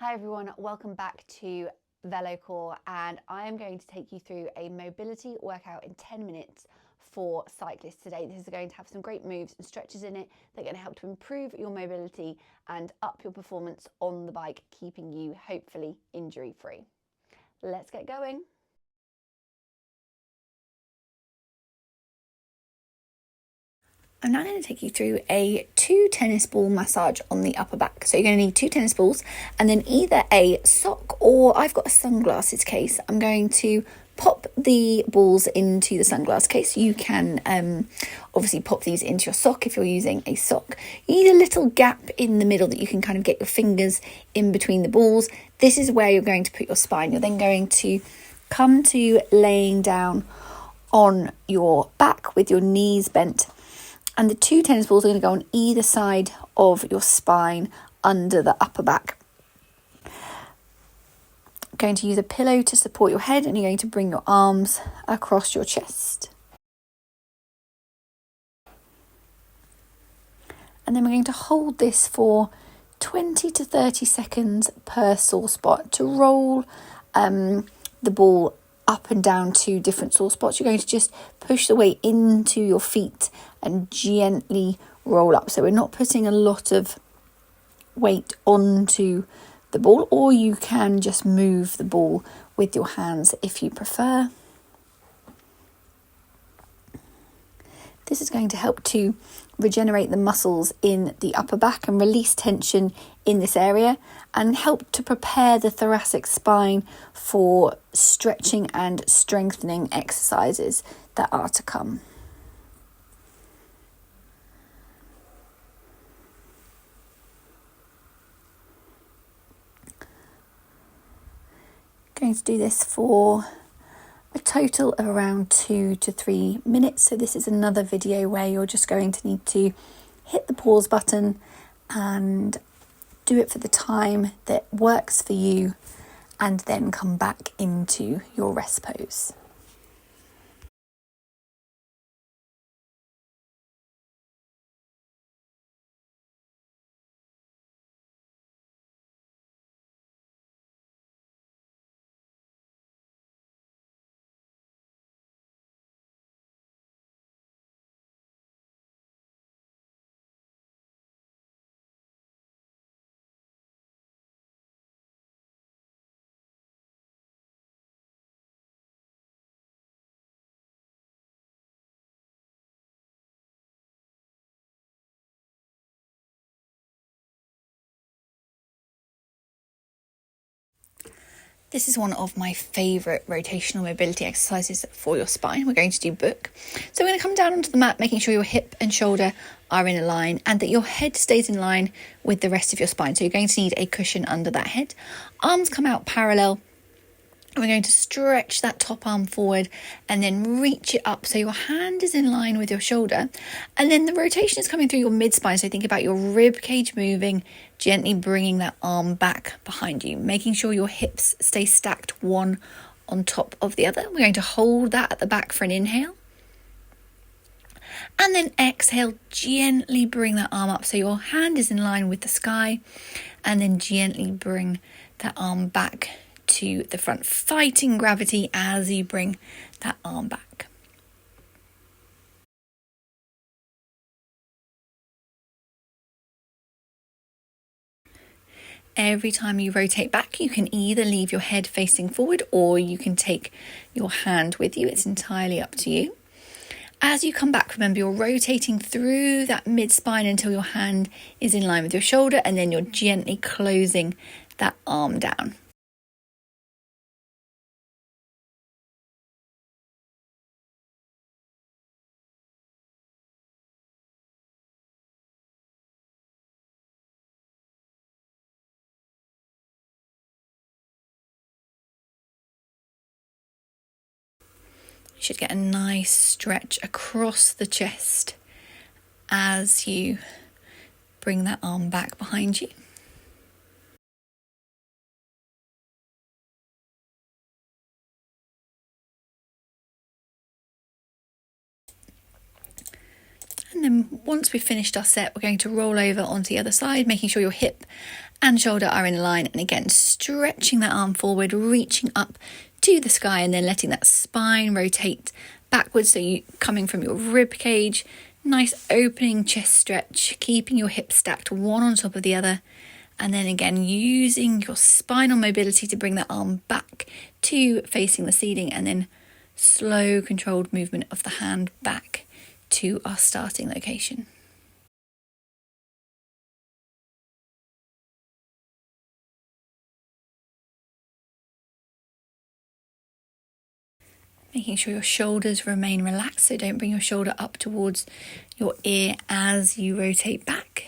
Hi everyone, welcome back to VeloCore, and I am going to take you through a mobility workout in 10 minutes for cyclists today. This is going to have some great moves and stretches in it that are going to help to improve your mobility and up your performance on the bike, keeping you hopefully injury free. Let's get going. I'm now going to take you through a 2 tennis ball massage on the upper back. So you're going to need 2 tennis balls and then either a sock or I've got a sunglasses case. I'm going to pop the balls into the sunglass case. You can obviously pop these into your sock if you're using a sock. You need a little gap in the middle that you can kind of get your fingers in between the balls. This is where you're going to put your spine. You're then going to come to laying down on your back with your knees bent. And the 2 tennis balls are going to go on either side of your spine under the upper back. You're going to use a pillow to support your head, and you're going to bring your arms across your chest. And then we're going to hold this for 20 to 30 seconds per sore spot to roll the ball up and down to different sore spots. You're going to just push the weight into your feet and gently roll up. So we're not putting a lot of weight onto the ball, or you can just move the ball with your hands if you prefer. This is going to help to regenerate the muscles in the upper back and release tension in this area and help to prepare the thoracic spine for stretching and strengthening exercises that are to come. Going to do this for a total of around 2 to 3 minutes. So this is another video where you're just going to need to hit the pause button and do it for the time that works for you, and then come back into your rest pose. This is one of my favourite rotational mobility exercises for your spine. We're going to do book. So we're going to come down onto the mat, making sure your hip and shoulder are in a line and that your head stays in line with the rest of your spine. So you're going to need a cushion under that head. Arms come out parallel. And we're going to stretch that top arm forward and then reach it up so your hand is in line with your shoulder. And then the rotation is coming through your mid-spine. So think about your rib cage moving, gently bringing that arm back behind you, making sure your hips stay stacked one on top of the other. We're going to hold that at the back for an inhale. And then exhale, gently bring that arm up so your hand is in line with the sky. And then gently bring that arm back to the front, fighting gravity as you bring that arm back. Every time you rotate back, you can either leave your head facing forward or you can take your hand with you. It's entirely up to you. As you come back, remember you're rotating through that mid-spine until your hand is in line with your shoulder, and then you're gently closing that arm down. You should get a nice stretch across the chest as you bring that arm back behind you. And then once we've finished our set, we're going to roll over onto the other side, making sure your hip and shoulder are in line. And again, stretching that arm forward, reaching up to the sky, and then letting that spine rotate backwards. So you coming from your rib cage, nice opening chest stretch, keeping your hips stacked one on top of the other. And then again, using your spinal mobility to bring that arm back to facing the ceiling, and then slow controlled movement of the hand back to our starting location. Making sure your shoulders remain relaxed, so don't bring your shoulder up towards your ear as you rotate back.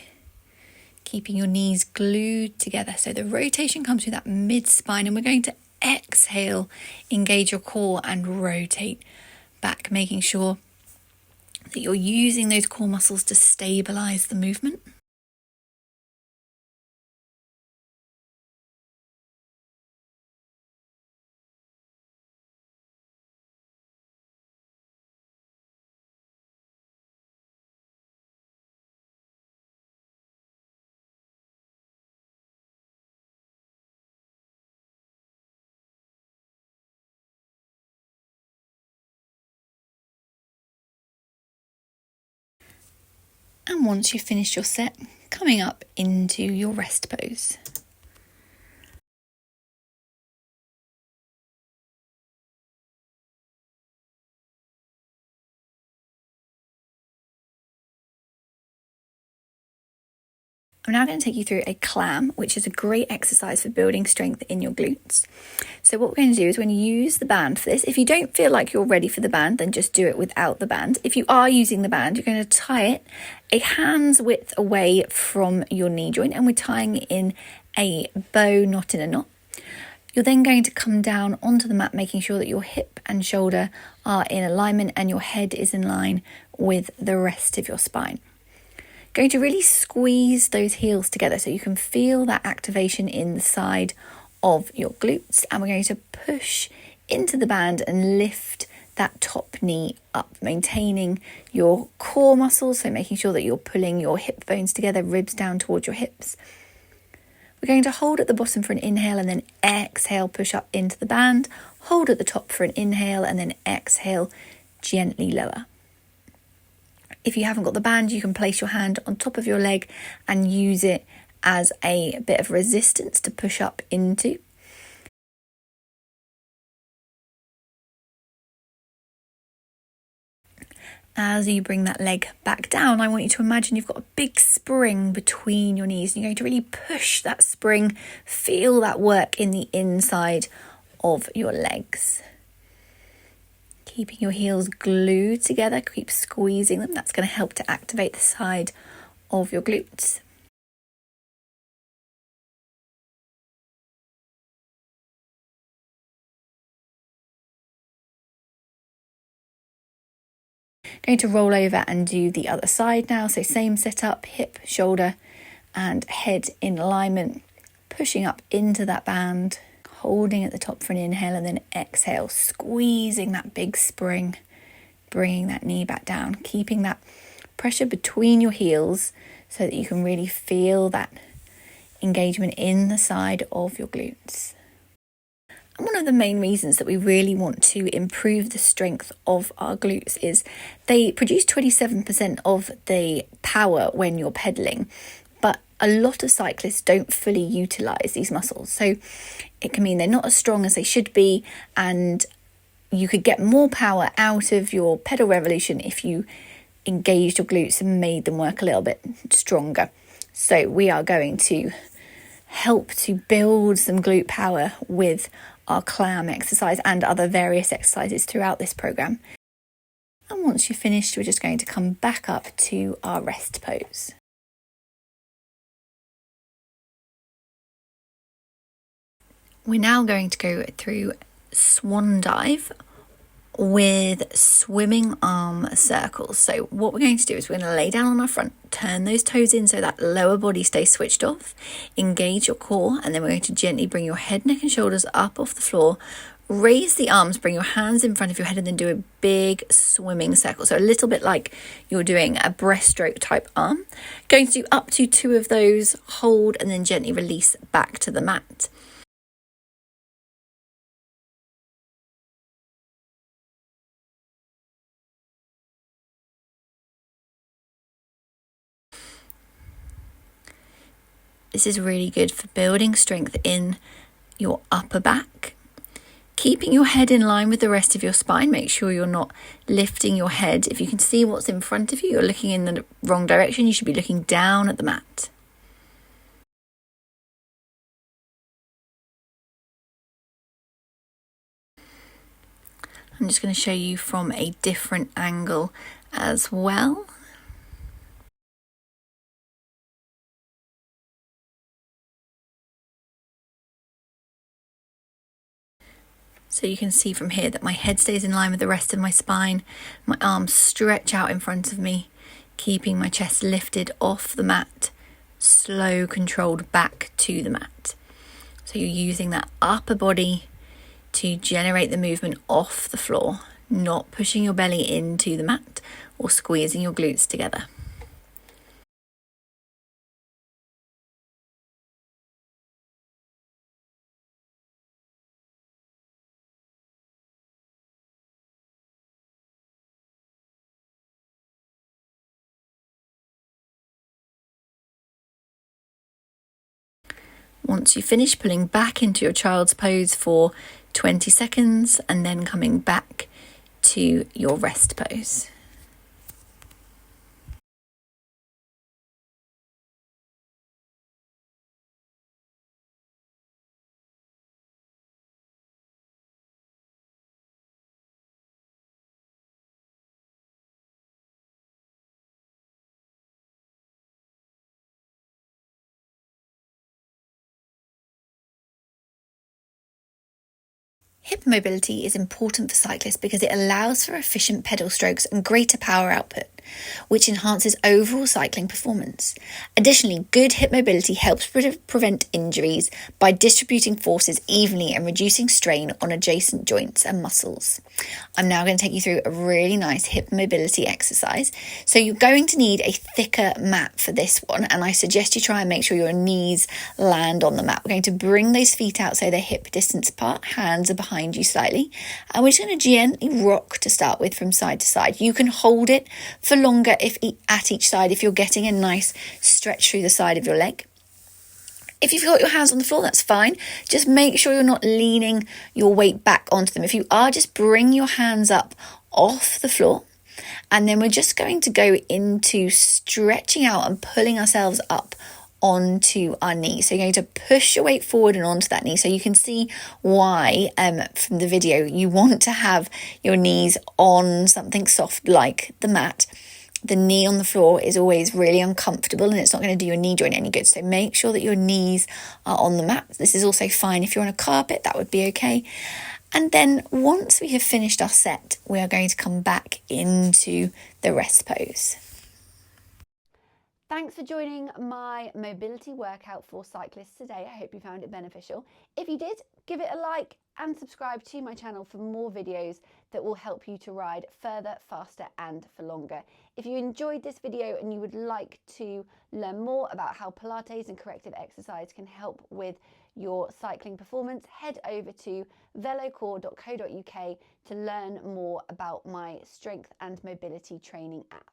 Keeping your knees glued together. So the rotation comes through that mid-spine, and we're going to exhale, engage your core and rotate back, making sure that you're using those core muscles to stabilize the movement. And once you've finished your set, coming up into your rest pose. I'm now going to take you through a clam, which is a great exercise for building strength in your glutes. So what we're going to do is we're going to use the band for this. If you don't feel like you're ready for the band, then just do it without the band. If you are using the band, you're going to tie it a hand's width away from your knee joint, and we're tying it in a bow, not in a knot. You're then going to come down onto the mat, making sure that your hip and shoulder are in alignment and your head is in line with the rest of your spine. Going to really squeeze those heels together so you can feel that activation in the side of your glutes, and we're going to push into the band and lift that top knee up, maintaining your core muscles, so making sure that you're pulling your hip bones together, ribs down towards your hips. We're going to hold at the bottom for an inhale and then exhale, push up into the band, hold at the top for an inhale and then exhale, gently lower. If you haven't got the band, you can place your hand on top of your leg and use it as a bit of resistance to push up into. As you bring that leg back down, I want you to imagine you've got a big spring between your knees. You're going to really push that spring, feel that work in the inside of your legs. Keeping your heels glued together, keep squeezing them. That's going to help to activate the side of your glutes. Going to roll over and do the other side now. So same setup, hip, shoulder and head in alignment, pushing up into that band, holding at the top for an inhale and then exhale, squeezing that big spring, bringing that knee back down, keeping that pressure between your heels so that you can really feel that engagement in the side of your glutes. And one of the main reasons that we really want to improve the strength of our glutes is they produce 27% of the power when you're pedaling, but a lot of cyclists don't fully utilise these muscles. So it can mean they're not as strong as they should be, and you could get more power out of your pedal revolution if you engaged your glutes and made them work a little bit stronger. So we are going to help to build some glute power with our clam exercise and other various exercises throughout this program. And once you're finished, we're just going to come back up to our rest pose. We're now going to go through swan dive with swimming arm circles. So what we're going to do is we're going to lay down on our front, turn those toes in so that lower body stays switched off, engage your core, and then we're going to gently bring your head, neck and shoulders up off the floor, raise the arms, bring your hands in front of your head, and then do a big swimming circle. So a little bit like you're doing a breaststroke type arm. Going to do up to 2 of those, hold, and then gently release back to the mat. This is really good for building strength in your upper back. Keeping your head in line with the rest of your spine. Make sure you're not lifting your head. If you can see what's in front of you, you're looking in the wrong direction. You should be looking down at the mat. I'm just going to show you from a different angle as well. So you can see from here that my head stays in line with the rest of my spine. My arms stretch out in front of me, keeping my chest lifted off the mat, slow controlled back to the mat. So you're using that upper body to generate the movement off the floor, not pushing your belly into the mat or squeezing your glutes together. Once you finish, pulling back into your child's pose for 20 seconds and then coming back to your rest pose. Hip mobility is important for cyclists because it allows for efficient pedal strokes and greater power output, which enhances overall cycling performance. Additionally, good hip mobility helps prevent injuries by distributing forces evenly and reducing strain on adjacent joints and muscles. I'm now going to take you through a really nice hip mobility exercise. So you're going to need a thicker mat for this one, and I suggest you try and make sure your knees land on the mat. We're going to bring those feet out so they're hip distance apart, hands are behind you slightly, and we're just going to gently rock to start with from side to side. You can hold it for longer at each side if you're getting a nice stretch through the side of your leg. If you've got your hands on the floor, that's fine. Just make sure you're not leaning your weight back onto them. If you are, just bring your hands up off the floor. And then we're just going to go into stretching out and pulling ourselves up onto our knee. So you're going to push your weight forward and onto that knee. So you can see why from the video you want to have your knees on something soft like the mat. The knee on the floor is always really uncomfortable and it's not going to do your knee joint any good. So make sure that your knees are on the mat. This is also fine if you're on a carpet, that would be okay. And then once we have finished our set, we are going to come back into the rest pose. Thanks for joining my mobility workout for cyclists today. I hope you found it beneficial. If you did, give it a like and subscribe to my channel for more videos that will help you to ride further, faster and for longer. If you enjoyed this video and you would like to learn more about how Pilates and corrective exercise can help with your cycling performance, head over to velocore.co.uk to learn more about my strength and mobility training app.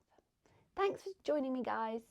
Thanks for joining me, guys.